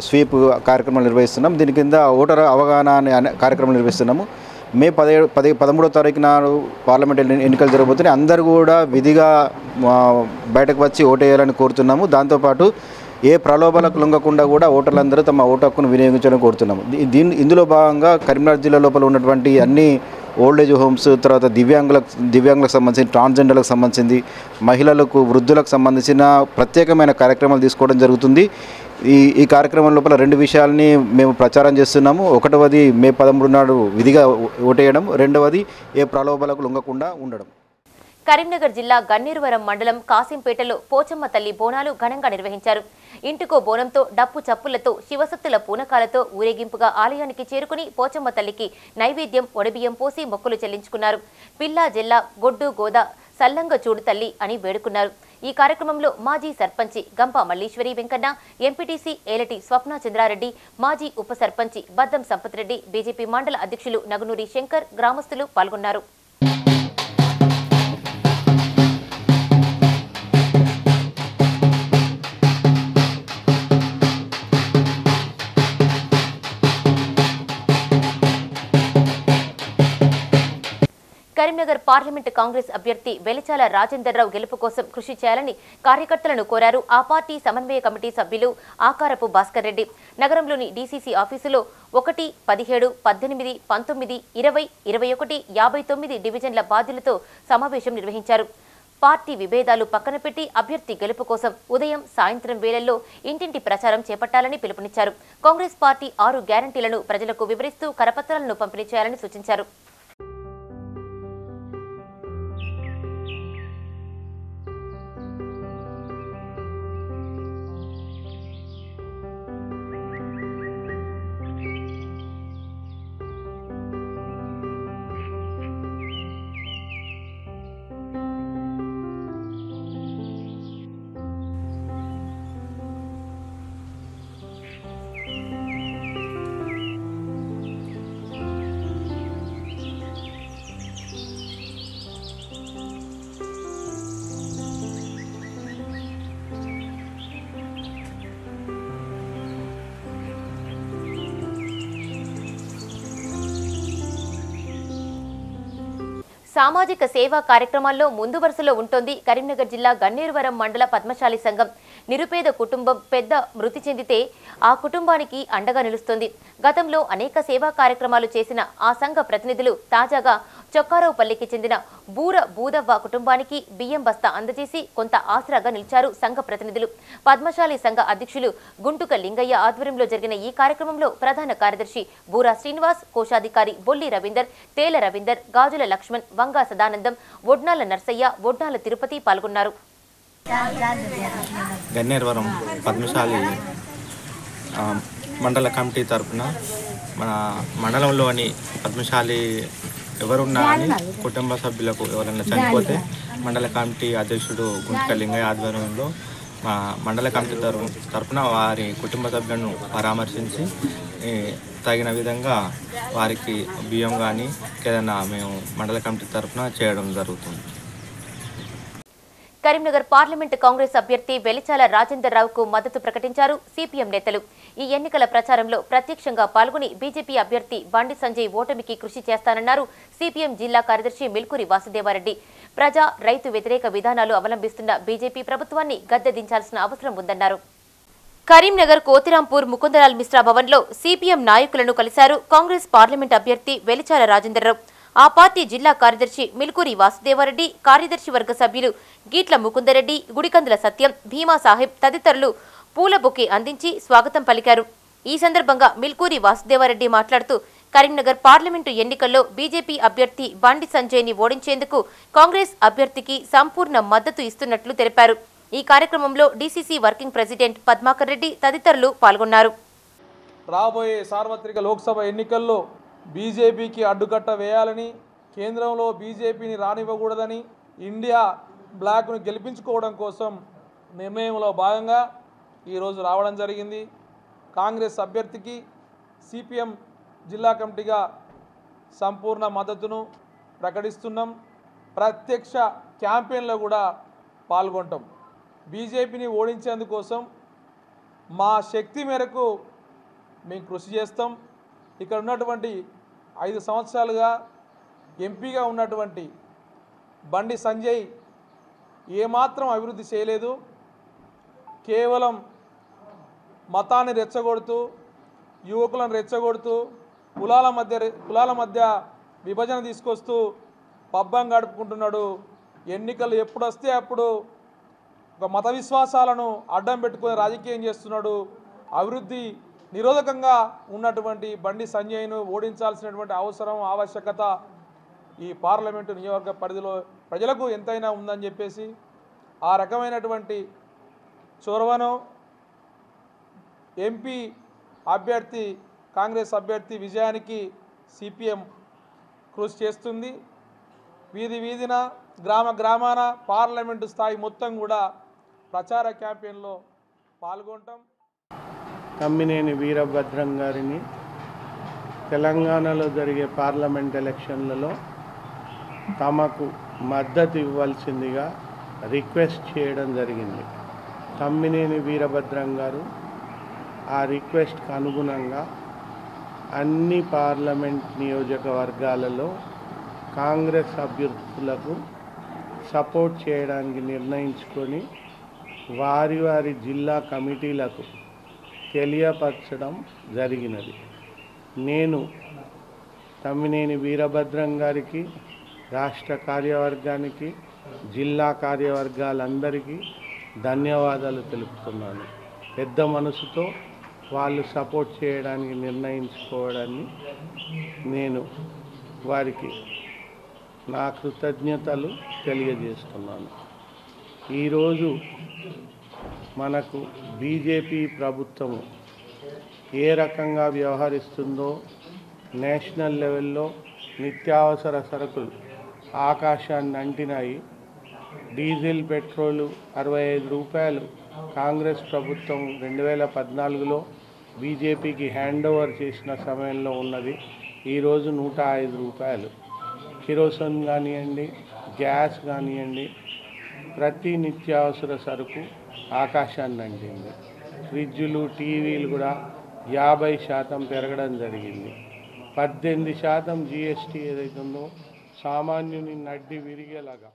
స్వీప్ కార్యక్రమాలు నిర్వహిస్తున్నాం. దీని కింద ఓటర్ అవగాహన అనే కార్యక్రమం నిర్వహిస్తున్నాము. మే 13వ తారీఖున పార్లమెంట్ ఎన్నికలు జరగబోతున్నాయి. అందరూ కూడా విధిగా బయటకు వచ్చి ఓటేయాలని కోరుతున్నాము. దాంతోపాటు ఏ ప్రలోభాలకు లొంగకుండా కూడా ఓటర్లందరూ తమ ఓటు హక్కును వినియోగించాలని కోరుతున్నాము. ఇందులో భాగంగా కరీంనగర్ జిల్లా లోపల ఉన్నటువంటి అన్ని ఓల్డేజ్ హోమ్స్, తర్వాత దివ్యాంగులకు సంబంధించి, ట్రాన్స్జెండర్లకు సంబంధించింది, మహిళలకు, వృద్ధులకు సంబంధించిన ప్రత్యేకమైన కార్యక్రమాలు తీసుకోవడం జరుగుతుంది. ఈ కార్యక్రమం లోపల 2 విషయాలని మేము ప్రచారం చేస్తున్నాము. ఒకటవది మే 13 నాడు విధిగా ఓటేయడం, రెండవది ఏ ప్రలోభాలకు లొంగకుండా ఉండడం. కరీంనగర్ జిల్లా గన్నేరువరం మండలం కాసింపేటలో పోచమ్మ తల్లి బోనాలు ఘనంగా నిర్వహించారు. ఇంటికో బోనంతో, డప్పు చప్పులతో, శివసత్తుల పూనకాలతో ఊరేగింపుగా ఆలయానికి చేరుకుని పోచమ్మ తల్లికి నైవేద్యం, ఒడిబియ్యం పోసి మొక్కులు చెల్లించుకున్నారు. పిల్లా జిల్లా గొడ్డు గోదా సల్లంగ చూడు తల్లి అని వేడుకున్నారు. ఈ కార్యక్రమంలో మాజీ సర్పంచి గంప మల్లీశ్వరి వెంకన్న, ఎంపీటీసీ ఏలటి స్వప్న చంద్రారెడ్డి, మాజీ ఉప సర్పంచి బద్దం సంపత్ రెడ్డి, బీజేపీ మండల అధ్యక్షులు నగునూరి శంకర్, గ్రామస్తులు పాల్గొన్నారు. కరీంనగర్ పార్లమెంటు కాంగ్రెస్ అభ్యర్థి వెలిచాల రాజేందర్రావు గెలుపు కోసం కృషి చేయాలని కార్యకర్తలను కోరారు ఆ పార్టీ సమన్వయ కమిటీ సభ్యులు ఆకారపు భాస్కర్ రెడ్డి. నగరంలోని డీసీసీ ఆఫీసులో 1, 17, 18, 19, 20, 21, 59 డివిజన్ల బాధ్యులతో సమావేశం నిర్వహించారు. పార్టీ విభేదాలు పక్కన పెట్టి అభ్యర్థి గెలుపు కోసం ఉదయం, సాయంత్రం వేళల్లో ఇంటింటి ప్రచారం చేపట్టాలని పిలుపునిచ్చారు. కాంగ్రెస్ పార్టీ 6 గ్యారంటీలను ప్రజలకు వివరిస్తూ కరపత్రాలను పంపిణీ చేయాలని సూచించారు. సామాజిక సేవా కార్యక్రమాల్లో ముందు వరుసలో ఉంటోంది కరీంనగర్ జిల్లా గన్నేరువరం మండల పద్మశాలి సంఘం. నిరుపేద కుటుంబం పెద్ద మృతి చెందితే ఆ కుటుంబానికి అండగా నిలుస్తుంది. గతంలో అనేక సేవా కార్యక్రమాలు చేసిన ఆ సంఘ ప్రతినిధులు తాజాగా చొక్కారావుపల్లికి చెందిన బూర బూదవ్వ కుటుంబానికి బియ్యం బస్తా అందజేసి కొంత ఆసరాగా నిలిచారు సంఘ ప్రతినిధులు. పద్మశాలి సంఘ అధ్యక్షులు గుంటుక లింగయ్య ఆధ్వర్యంలో జరిగిన ఈ కార్యక్రమంలో ప్రధాన కార్యదర్శి బూరా శ్రీనివాస్, కోశాధికారి బొల్లి రవీందర్, తేల రవీందర్, గాజుల లక్ష్మణ్, వంగా సదానందం, వడ్నాల నర్సయ్య, వడ్నాల తిరుపతి పాల్గొన్నారు. గన్నేరువరం పద్మశాలి మండల కమిటీ తరఫున మన మండలంలోని పద్మశాలి ఎవరున్నా కానీ కుటుంబ సభ్యులకు ఎవరైనా చనిపోతే మండల కమిటీ అధ్యక్షుడు గుంటుక లింగయ్య ఆధ్వర్యంలో మా మండల కమిటీ తరఫున వారి కుటుంబ సభ్యులను పరామర్శించి తగిన విధంగా వారికి బియ్యం కానీ ఏదైనా మేము మండల కమిటీ తరఫున చేయడం జరుగుతుంది. కరీంనగర్ పార్లమెంట్ కాంగ్రెస్ అభ్యర్థి వెలిచాల రాజేందర్ రావుకు మద్దతు ప్రకటించారు సిపిఎం నేతలు. ఈ ఎన్నికల ప్రచారంలో ప్రత్యక్షంగా పాల్గొని బీజేపీ అభ్యర్థి బండి సంజయ్ ఓటమికి కృషి చేస్తానన్నారు సిపిఎం జిల్లా కార్యదర్శి మిల్కూరి వాసుదేవారెడ్డి. ప్రజా రైతు వ్యతిరేక విధానాలు అవలంబిస్తున్న బీజేపీ ప్రభుత్వాన్ని గద్దె దించాల్సిన అవసరం ఉందన్నారు. కరీంనగర్ కోతిరాంపూర్ ముకుందలాల్ మిశ్రా భవన్లో సిపిఎం నాయకులను కలిశారు కాంగ్రెస్ పార్లమెంట్ అభ్యర్థి వెలిచాల రాజేందర్ రావు. ఆ పార్టీ జిల్లా కార్యదర్శి మిల్కూరి వాసుదేవారెడ్డి, కార్యదర్శి వర్గ సభ్యులు గీట్ల ముకుందరెడ్డి, గుడికందుల సత్యం, భీమా సాహెబ్ తదితరులు పూల బొకే అందించి స్వాగతం పలికారు. ఈ సందర్భంగా మిల్కూరి వాసుదేవారెడ్డి మాట్లాడుతూ కరీంనగర్ పార్లమెంటు ఎన్నికల్లో బీజేపీ అభ్యర్థి బండి సంజయ్ని ఓడించేందుకు కాంగ్రెస్ అభ్యర్థికి సంపూర్ణ మద్దతు ఇస్తున్నట్లు తెలిపారు. ఈ కార్యక్రమంలో DCC working president Padmakar Reddy తదితరులు పాల్గొన్నారు. రాబోయే సార్వత్రిక లోక్సభ ఎన్నికల్లో బీజేపీకి అడ్డుకట్ట వేయాలని, కేంద్రంలో బీజేపీని రానివ్వకూడదని, ఇండియా బ్లాక్ను గెలిపించుకోవడం కోసం నిర్ణయంలో భాగంగా ఈరోజు రావడం జరిగింది. కాంగ్రెస్ అభ్యర్థికి సిపిఎం జిల్లా కమిటీగా సంపూర్ణ మద్దతును ప్రకటిస్తున్నాం. ప్రత్యక్ష క్యాంపెయిన్లో కూడా పాల్గొంటాం. బీజేపీని ఓడించేందుకోసం మా శక్తి మేరకు మేము కృషి చేస్తాం. ఇక్కడ ఉన్నటువంటి 5 సంవత్సరాలుగా ఎంపీగా ఉన్నటువంటి బండి సంజయ్ ఏమాత్రం అభివృద్ధి చేయలేదు. కేవలం మతాన్ని రెచ్చగొడుతూ, యువకులను రెచ్చగొడుతూ, కులాల మధ్య విభజన తీసుకొస్తూ పబ్బం గడుపుకుంటున్నాడు. ఎన్నికలు ఎప్పుడు వస్తే అప్పుడు ఒక మత విశ్వాసాలను అడ్డం పెట్టుకుని రాజకీయం చేస్తున్నాడు. అభివృద్ధి నిరోధకంగా ఉన్నటువంటి బండి సంజయ్ను ఓడించాల్సినటువంటి అవసరం, ఆవశ్యకత ఈ పార్లమెంటు నియోజకవర్గ పరిధిలో ప్రజలకు ఎంతైనా ఉందని చెప్పేసి ఆ రకమైనటువంటి చొరవను ఎంపీ అభ్యర్థి కాంగ్రెస్ అభ్యర్థి విజయానికి సిపిఎం కృషి చేస్తుంది. వీధి వీధిన, గ్రామ గ్రామాన, పార్లమెంటు స్థాయి మొత్తం కూడా ప్రచార క్యాంపెయిన్లో పాల్గొంటాం. తమ్మినేని వీరభద్రం గారిని తెలంగాణలో జరిగే పార్లమెంట్ ఎలక్షన్లలో తమకు మద్దతు ఇవ్వాల్సిందిగా రిక్వెస్ట్ చేయడం జరిగింది. తమ్మినేని వీరభద్రం గారు ఆ రిక్వెస్ట్కి అనుగుణంగా అన్ని పార్లమెంట్ నియోజకవర్గాలలో కాంగ్రెస్ అభ్యర్థులకు సపోర్ట్ చేయడానికి నిర్ణయించుకొని వారి వారి జిల్లా కమిటీలకు తెలియపరచడం జరిగినది. నేను తమ్మినేని వీరభద్రం గారికి, రాష్ట్ర కార్యవర్గానికి, జిల్లా కార్యవర్గాలందరికీ ధన్యవాదాలు తెలుపుతున్నాను. పెద్ద మనసుతో వాళ్ళు సపోర్ట్ చేయడానికి నిర్ణయించుకోవడాన్ని నేను వారికి నా కృతజ్ఞతలు తెలియజేస్తున్నాను. ఈరోజు మనకు బీజేపీ ప్రభుత్వము ఏ రకంగా వ్యవహరిస్తుందో, నేషనల్ లెవెల్లో నిత్యావసర సరుకులు ఆకాశాన్ని అంటినాయి. డీజిల్, పెట్రోలు 65 రూపాయలు కాంగ్రెస్ ప్రభుత్వం 2014లో బీజేపీకి హ్యాండ్ ఓవర్ చేసిన సమయంలో ఉన్నది. ఈరోజు 105 రూపాయలు. కిరోసిన్ కానివ్వండి, గ్యాస్ కానివ్వండి, ప్రతి నిత్యావసర సరుకు ఆకాశాన్ని అంటింది. ఫ్రిడ్జులు, టీవీలు కూడా 50% పెరగడం జరిగింది. 18% జీఎస్టీ ఏదైతుందో సామాన్యుని నడ్డి విరిగేలాగా.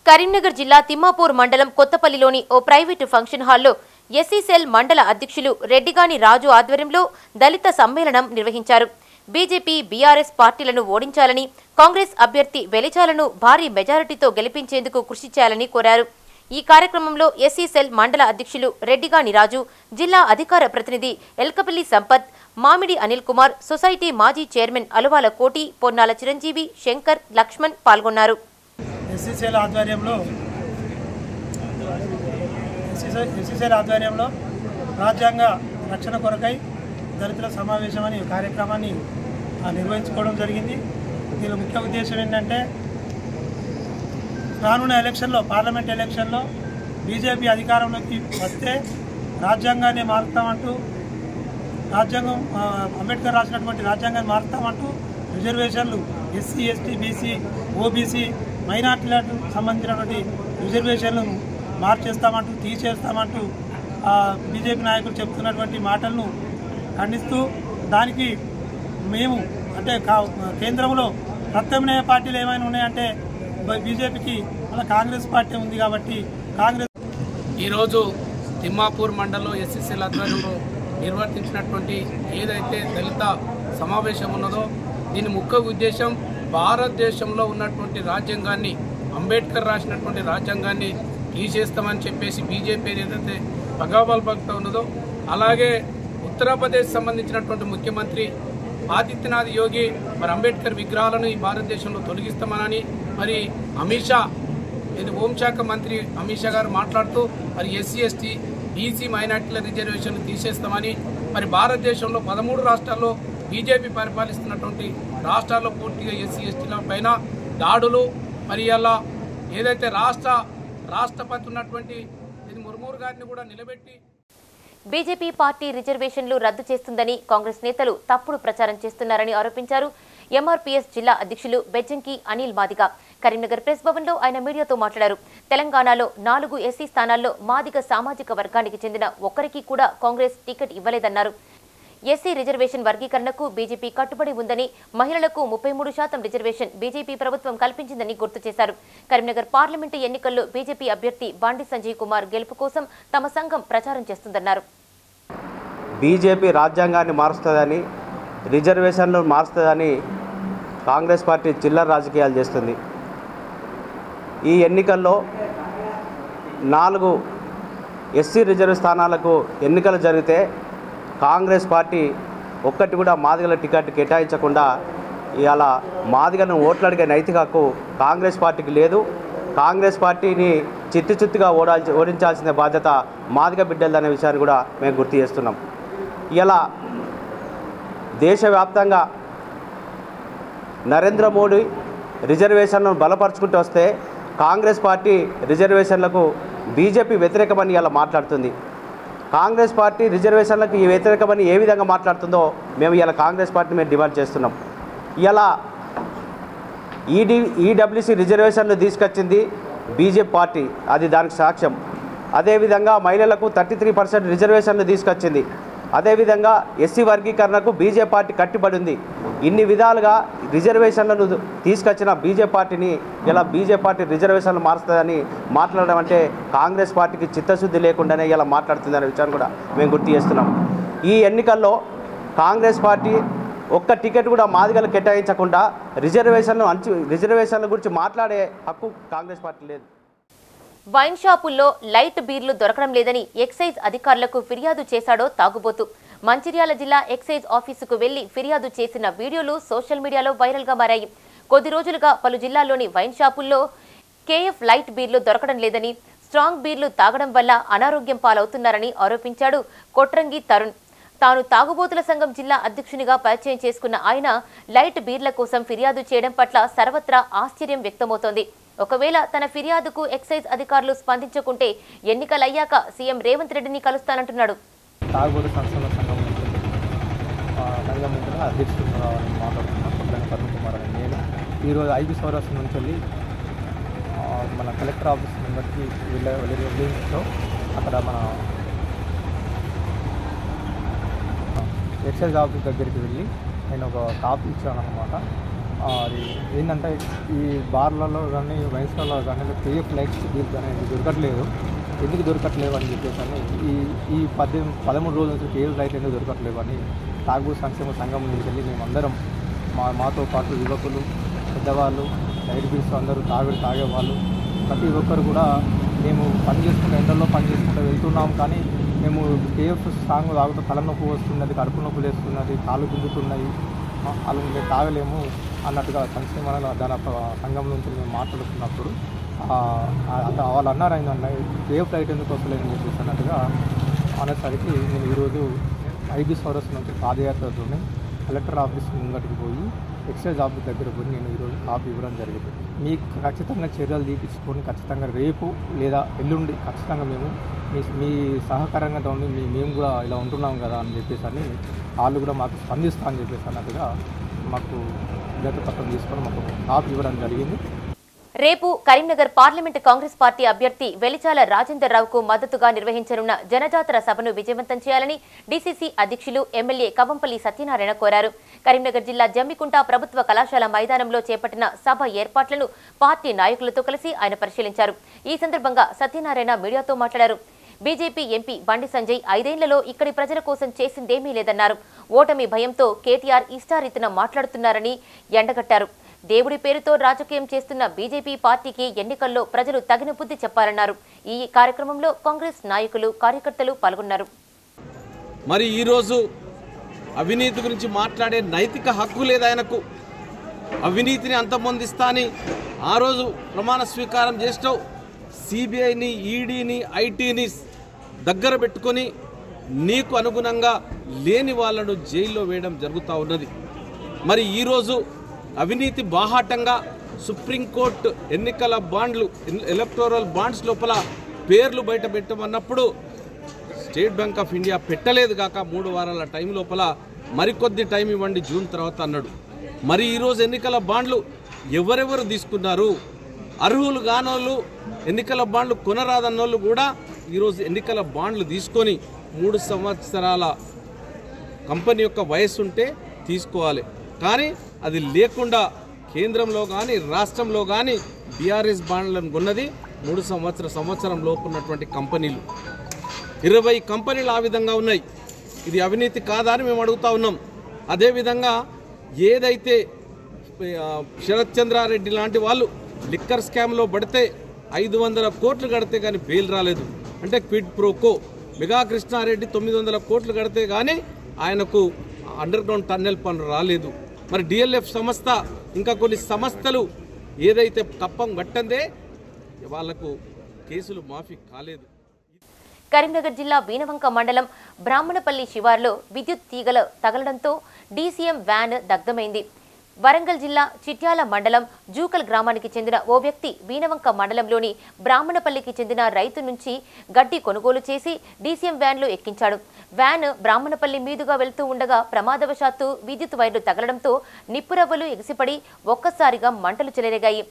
కరీంనగర్ జిల్లా తిమ్మాపూర్ మండలం కొత్తపల్లిలోని ఓ ప్రైవేటు ఫంక్షన్ హాల్లో ఎస్సీ సెల్ మండల అధ్యక్షులు రెడ్డిగాని రాజు ఆధ్వర్యంలో దళిత సమ్మేళనం నిర్వహించారు. బీజేపీ, బీఆర్ఎస్ పార్టీలను ఓడించాలని, కాంగ్రెస్ అభ్యర్థి వెలిచాలను భారీ మెజారిటీతో గెలిపించేందుకు కృషి చేయాలని కోరారు. ఈ కార్యక్రమంలో ఎస్సీ సెల్ మండల అధ్యక్షులు రెడ్డిగాని రాజు, జిల్లా అధికార ప్రతినిధి ఎల్కపల్లి సంపత్, మామిడి అనిల్ కుమార్, సొసైటీ మాజీ చైర్మన్ అలువాల కోటి, పొన్నాల చిరంజీవి, శంకర్, లక్ష్మణ్ పాల్గొన్నారు. ఎస్సీసీఎల్ ఆధ్వర్యంలో రాజ్యాంగ రక్షణ కొరకై దళితుల సమావేశం అనే కార్యక్రమాన్ని నిర్వహించుకోవడం జరిగింది. దీని ముఖ్య ఉద్దేశం ఏంటంటే రానున్న ఎలక్షన్లో, పార్లమెంట్ ఎలక్షన్లో బీజేపీ అధికారంలోకి వస్తే రాజ్యాంగాన్ని మారుతామంటూ, రాజ్యాంగం అంబేద్కర్ రాసినటువంటి రాజ్యాంగాన్ని మారుతామంటూ రిజర్వేషన్లు ఎస్సీ, ఎస్టీ, బీసీ, ఓబీసీ, మైనార్టీలకు సంబంధించినటువంటి రిజర్వేషన్లను మార్చేస్తామంటూ, తీసేస్తామంటూ బీజేపీ నాయకులు చెప్తున్నటువంటి మాటలను ఖండిస్తూ, దానికి మేము అంటే కేంద్రంలో ప్రత్యామ్నాయ పార్టీలు ఏమైనా ఉన్నాయంటే బీజేపీకి మన కాంగ్రెస్ పార్టీ ఉంది కాబట్టి కాంగ్రెస్. ఈరోజు తిమ్మాపూర్ మండలంలో ఎస్సీసీల ఆధ్వర్యంలో నిర్వర్తించినటువంటి ఏదైతే దళిత సమావేశం ఉన్నదో దీని ముఖ్య ఉద్దేశం భారతదేశంలో ఉన్నటువంటి రాజ్యాంగాన్ని, అంబేద్కర్ రాసినటువంటి రాజ్యాంగాన్ని తీసేస్తామని చెప్పేసి బీజేపీ ఏదైతే పగాబల్ పలుకుతూ ఉన్నదో, అలాగే ఉత్తరప్రదేశ్ సంబంధించినటువంటి ముఖ్యమంత్రి ఆదిత్యనాథ్ యోగి మరి అంబేద్కర్ విగ్రహాలను ఈ భారతదేశంలో తొలగిస్తామని మరి అమిత్ షా, ఇది హోంశాఖ మంత్రి అమిత్ షా గారు మాట్లాడుతూ మరి ఎస్సీ, ఎస్టీ, బీసీ, మైనార్టీల రిజర్వేషన్లు తీసేస్తామని, మరి భారతదేశంలో 13 రాష్ట్రాల్లో బీజేపీ పరిపాలిస్తున్నటువంటి రాష్ట్రాల్లో పూర్తిగా ఎస్సీ, ఎస్టీల పైన దాడులు, మరి అలా ఏదైతే రాష్ట్రపతి ఉన్నటువంటి ఇది ముర్మూరు గారిని కూడా నిలబెట్టి బీజేపీ పార్టీ రిజర్వేషన్లు రద్దు చేస్తుందని కాంగ్రెస్ నేతలు తప్పుడు ప్రచారం చేస్తున్నారని ఆరోపించారు. ఎంఆర్పీఎస్ జిల్లా అధ్యక్షులు బెజ్జంకి అనిల్ మాదిగ కరీంనగర్ ప్రెస్ భవన్లో ఆయన మీడియాతో మాట్లాడారు. తెలంగాణలో 4 ఎస్సీ స్థానాల్లో మాదిగ సామాజిక వర్గానికి చెందిన ఒక్కరికి కూడా కాంగ్రెస్ టికెట్ ఇవ్వలేదన్నారు. ఎస్సీ రిజర్వేషన్ వర్గీకరణకు బీజేపీ కట్టుబడి ఉందని, మహిళలకు 33% రిజర్వేషన్ బీజేపీ ప్రభుత్వం కల్పించిందని గుర్తు చేశారు. కరీంనగర్ పార్లమెంటు ఎన్నికల్లో బీజేపీ అభ్యర్థి బండి సంజయ్ కుమార్ గెలుపు కోసం తమ సంఘం ప్రచారం చేస్తుందన్నారు. బీజేపీ రాజ్యాంగాన్ని మారుస్తుందని, రిజర్వేషన్లు మారుస్తుందని కాంగ్రెస్ పార్టీ చిల్లర రాజకీయాలు చేస్తుంది. ఈ ఎన్నికల్లో 4 ఎస్సీ రిజర్వ్ స్థానాలకు ఎన్నికలు జరిగితే కాంగ్రెస్ పార్టీ ఒక్కటి కూడా మాదిగల టికెట్ కేటాయించకుండా ఇవాళ మాదిగలను ఓట్లు అడిగే నైతిక హక్కు కాంగ్రెస్ పార్టీకి లేదు. కాంగ్రెస్ పార్టీని చిత్తుగా ఓడించాల్సిన బాధ్యత మాదిగ బిడ్డలదనే విషయాన్ని కూడా మేము గుర్తు చేస్తున్నాం. ఇలా దేశవ్యాప్తంగా నరేంద్ర మోడీ రిజర్వేషన్లను బలపరుచుకుంటూ వస్తే కాంగ్రెస్ పార్టీ రిజర్వేషన్లకు బీజేపీ వ్యతిరేకమని ఇలా మాట్లాడుతుంది. కాంగ్రెస్ పార్టీ రిజర్వేషన్లకు వ్యతిరేకమని ఏ విధంగా మాట్లాడుతుందో మేము ఇలా కాంగ్రెస్ పార్టీని మేము డిమాండ్ చేస్తున్నాం. ఇలా ఈడబ్ల్యూసీ రిజర్వేషన్లు తీసుకొచ్చింది బీజేపీ పార్టీ, అది దానికి సాక్ష్యం. అదేవిధంగా మహిళలకు 33% రిజర్వేషన్లు తీసుకొచ్చింది. అదేవిధంగా ఎస్సీ వర్గీకరణకు బీజేపీ పార్టీ కట్టుబడి ఉంది. ఇన్ని విధాలుగా రిజర్వేషన్లను తీసుకొచ్చిన బీజేపీ పార్టీని ఇలా బీజేపీ పార్టీ రిజర్వేషన్లు మారుస్తుందని మాట్లాడడం అంటే కాంగ్రెస్ పార్టీకి చిత్తశుద్ధి లేకుండానే ఇలా మాట్లాడుతుందనే విషయాన్ని కూడా మేము గుర్తు చేస్తున్నాం. ఈ ఎన్నికల్లో కాంగ్రెస్ పార్టీ ఒక్క టికెట్ కూడా మాదిగలు కేటాయించకుండా రిజర్వేషన్ల గురించి మాట్లాడే హక్కు కాంగ్రెస్ పార్టీ లేదు. వైన్ షాపుల్లో లైట్ బీర్లు దొరకడం లేదని ఎక్సైజ్ అధికారులకు ఫిర్యాదు చేశాడో తాగుబోతు. మంచిర్యాల జిల్లా ఎక్సైజ్ ఆఫీసుకు వెళ్లి ఫిర్యాదు చేసిన వీడియోలు సోషల్ మీడియాలో వైరల్గా మారాయి. కొద్ది రోజులుగా పలు జిల్లాల్లోని వైన్ షాపుల్లో కేఎఫ్ లైట్ బీర్లు దొరకడం లేదని, స్ట్రాంగ్ బీర్లు తాగడం వల్ల అనారోగ్యం పాలవుతున్నారని ఆరోపించాడు కొట్రంగి తరుణ్. తాను తాగుబోతుల సంఘం జిల్లా అధ్యక్షునిగా పరిచయం చేసుకున్న ఆయన లైట్ బీర్ల కోసం ఫిర్యాదు చేయడం పట్ల సర్వత్రా ఆశ్చర్యం వ్యక్తమవుతోంది. ఒకవేళ తన ఫిర్యాదుకు ఎక్సైజ్ అధికారులు స్పందించకుంటే ఎన్నికలయ్యాక సీఎం రేవంత్ రెడ్డిని కలుస్తానంటున్నాడు. తాగుబోతు సంస్థల సంఘం అధ్యక్షుడుగా మాట్లాడుతున్నాను కొట్రంగి తరుణ్ కుమార్ అని. నేను ఈరోజు 5 సౌరాష్ట్ర నుంచి వెళ్ళి మన కలెక్టర్ ఆఫీస్ ముందరికి వెళ్ళించో అక్కడ మన ఎక్సైజ్ ఆఫీస్ దగ్గరికి వెళ్ళి నేను ఒక కాపీ ఇచ్చాను అన్నమాట. అది ఏంటంటే ఈ బార్లలో కానీ వైన్స్లలో కానీ కేఎఫ్ లైట్స్ డీల్స్ అనేది దొరకట్లేదు. ఎందుకు దొరకట్లేవు అని చెప్పేసి అని ఈ 13 రోజుల నుంచి కేఎఫ్ లైట్ ఎందుకు దొరకట్లేవు అని తాగు సంక్షేమ సంఘం నుంచి వెళ్ళి మేమందరం మాతో పాటు యువకులు, పెద్దవాళ్ళు, లైట్ బిల్స్ అందరూ తాగేవాళ్ళు ప్రతి ఒక్కరు కూడా మేము పని చేసుకుంటూ ఎండల్లో పని చేసుకుంటూ వెళ్తున్నాం. కానీ మేము కేఎఫ్ సాంగ్ తాగుతూ తలనొప్పి వస్తున్నది, కడుపు నొప్పి లేస్తున్నది, కాళ్ళు గుంజుతున్నాయి, వాళ్ళు మేము తాగలేము అన్నట్టుగా సంక్షేమ దాని సంఘం నుంచి మేము మాట్లాడుతున్నప్పుడు వాళ్ళు అన్నారు అయిందండి కేఎఫ్ లైట్ ఎందుకు వస్తలేదని చెప్పేసి అన్నట్టుగా అనేసరికి నేను ఈరోజు ఐబీ సౌరస్ నుంచి పాదయాత్రతోనే కలెక్టర్ ఆఫీస్ ముంగటికి పోయి ఎక్సైజ్ ఆఫీస్ దగ్గర పోయి నేను ఈరోజు కాపీ ఇవ్వడం జరిగింది. మీకు ఖచ్చితంగా చర్యలు తీపించుకొని ఖచ్చితంగా రేపు లేదా ఎల్లుండి ఖచ్చితంగా మేము మీ సహకారంగా ఉండి మేము కూడా ఇలా ఉంటున్నాం కదా అని చెప్పేసి అని వాళ్ళు కూడా మాకు స్పందిస్తా అని చెప్పేసి అన్నట్టుగా మాకు వినతిపత్రం తీసుకొని మాకు కాపీ ఇవ్వడం జరిగింది. రేపు కరీంనగర్ పార్లమెంటు కాంగ్రెస్ పార్టీ అభ్యర్థి వెలిచాల రాజేందర్ రావుకు మద్దతుగా నిర్వహించనున్న జనజాతర సభను విజయవంతం చేయాలని డీసీసీ అధ్యక్షులు ఎమ్మెల్యే కవంపల్లి సత్యనారాయణ కోరారు. కరీంనగర్ జిల్లా జమ్మికుంట ప్రభుత్వ కళాశాల మైదానంలో చేపట్టిన సభ ఏర్పాట్లను పార్టీ నాయకులతో కలిసి ఆయన పరిశీలించారు. ఈ సందర్భంగా సత్యనారాయణ మీడియాతో మాట్లాడారు. బీజేపీ ఎంపీ బండి సంజయ్ 5 ఏళ్లలో ఇక్కడి ప్రజల కోసం చేసిందేమీ లేదన్నారు. ఓటమి భయంతో కేటీఆర్ ఇష్టారీతిన మాట్లాడుతున్నారని ఎండగట్టారు. దేవుడి పేరుతో రాజకీయం చేస్తున్న బీజేపీ పార్టీకి ఎన్నికల్లో ప్రజలు తగిన బుద్ధి చెప్పాలన్నారు. ఈ కార్యక్రమంలో కాంగ్రెస్ నాయకులు, కార్యకర్తలు పాల్గొన్నారు. మరి ఈరోజు అవినీతి గురించి మాట్లాడే నైతిక హక్కు లేదు ఆయనకు. అవినీతిని అంతమొందిస్తా అని ఆ రోజు ప్రమాణ స్వీకారం చేస్తూ సిబిఐని, ఈడీని, ఐటీని దగ్గర పెట్టుకొని నీకు అనుగుణంగా లేని వాళ్ళను జైల్లో వేయడం జరుగుతూ ఉన్నది. మరి ఈరోజు అవినీతి బాహాటంగా సుప్రీంకోర్టు ఎన్నికల బాండ్లు, ఎలక్టోరల్ బాండ్స్ లోపల పేర్లు బయట పెట్టమన్నప్పుడు స్టేట్ బ్యాంక్ ఆఫ్ ఇండియా పెట్టలేదు కాక 3 వారాల టైం లోపల మరికొద్ది టైం ఇవ్వండి జూన్ తర్వాత అన్నాడు. మరి ఈరోజు ఎన్నికల బాండ్లు ఎవరెవరు తీసుకున్నారు? అర్హులు కానోళ్ళు, ఎన్నికల బాండ్లు కొనరాదన్నోళ్ళు కూడా ఈరోజు ఎన్నికల బాండ్లు తీసుకొని 3 సంవత్సరాల కంపెనీ యొక్క వయస్సు ఉంటే తీసుకోవాలి. కానీ అది లేకుండా కేంద్రంలో కానీ రాష్ట్రంలో కానీ బీఆర్ఎస్ బాండ్లను కొన్నది 3 సంవత్సరం లోపు ఉన్నటువంటి కంపెనీలు. 20 కంపెనీలు ఆ విధంగా ఉన్నాయి. ఇది అవినీతి కాదా అని మేము అడుగుతా ఉన్నాం. అదేవిధంగా ఏదైతే శరత్ చంద్రారెడ్డి లాంటి వాళ్ళు లిక్కర్ స్కామ్లో పడితే 500 కోట్లు కడితే కానీ బెయిల్ రాలేదు. అంటే క్విడ్ ప్రోకో. మెగా కృష్ణారెడ్డి 900 కోట్లు కడితే కానీ ఆయనకు అండర్ గ్రౌండ్ టన్నెల్ పనులు రాలేదు. మరి డిఎల్ఎఫ్ సంస్థ ఇంకా కొన్ని సంస్థలు ఏదైతే కప్పం కట్టందే వాళ్లకు కేసులు మాఫీ కాలేదు. కరీంనగర్ జిల్లా వీనవంక మండలం బ్రాహ్మణపల్లి శివార్లో విద్యుత్ తీగలు తగలడంతో డీసీఎం వ్యాన్ దగ్ధమైంది. వరంగల్ జిల్లా చిట్యాల మండలం జూకల్ గ్రామానికి చెందిన ఓ వ్యక్తి వీనవంక మండలంలోని బ్రాహ్మణపల్లికి చెందిన రైతు నుంచి గడ్డి కొనుగోలు చేసి డీసీఎం వ్యాన్లో ఎక్కించాడు. వ్యాన్ బ్రాహ్మణపల్లి మీదుగా వెళ్తూ ఉండగా ప్రమాదవశాత్తు విద్యుత్ వైర్లు తగలడంతో నిప్పురవ్వలు ఎగిసిపడి ఒక్కసారిగా మంటలు చెలరేగాయి.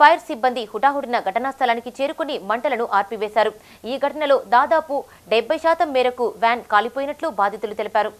ఫైర్ సిబ్బంది హుటాహుటిన ఘటనా స్థలానికి చేరుకుని మంటలను ఆర్పివేశారు. ఈ ఘటనలో దాదాపు 70% మేరకు వ్యాన్ కాలిపోయినట్లు బాధితులు తెలిపారు.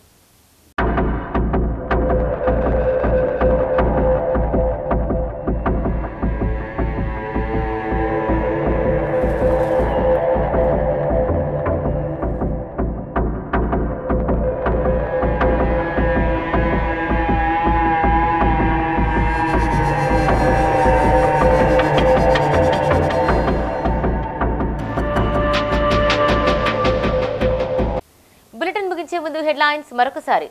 ముందు హెడ్లైన్స్ మరొకసారి.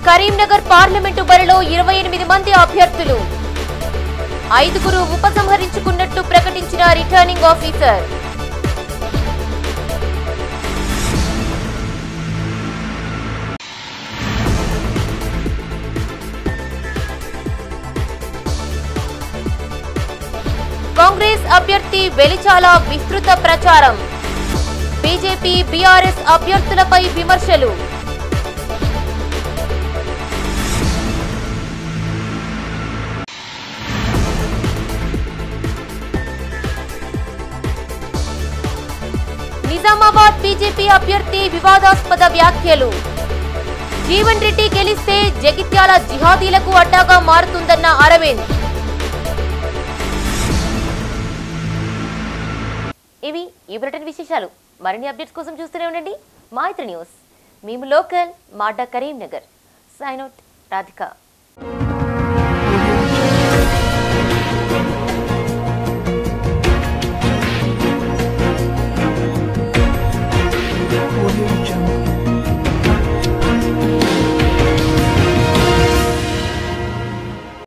కరీంనగర్ పార్లమెంటు బరిలో 28 మంది అభ్యర్థులు, 5గురు ఉపసంహరించుకున్నట్టు ప్రకటించిన రిటర్నింగ్ ఆఫీసర్. కాంగ్రెస్ అభ్యర్థి వెలిచాల విస్తృత ప్రచారం, బీజేపీ బీఆర్ఎస్ అభ్యర్థులపై విమర్శలు. నిజాం నిజామాబాద్ బీజేపీ అభ్యర్థి వివాదాస్పద వ్యాఖ్యలు. జీవన్ రెడ్డి గెలిస్తే జగిత్యాల జిహాదీలకు అడ్డాగా మారుతుందన్న అరవింద్. ఇవి ఈ బులెటిన్ విశేషాలు. మరిన్ని అప్డేట్స్ కోసం చూస్తూనే ఉండండి మైత్రి న్యూస్. మేము లోకల్ మాడా కరీంనగర్. Sign out Radhika.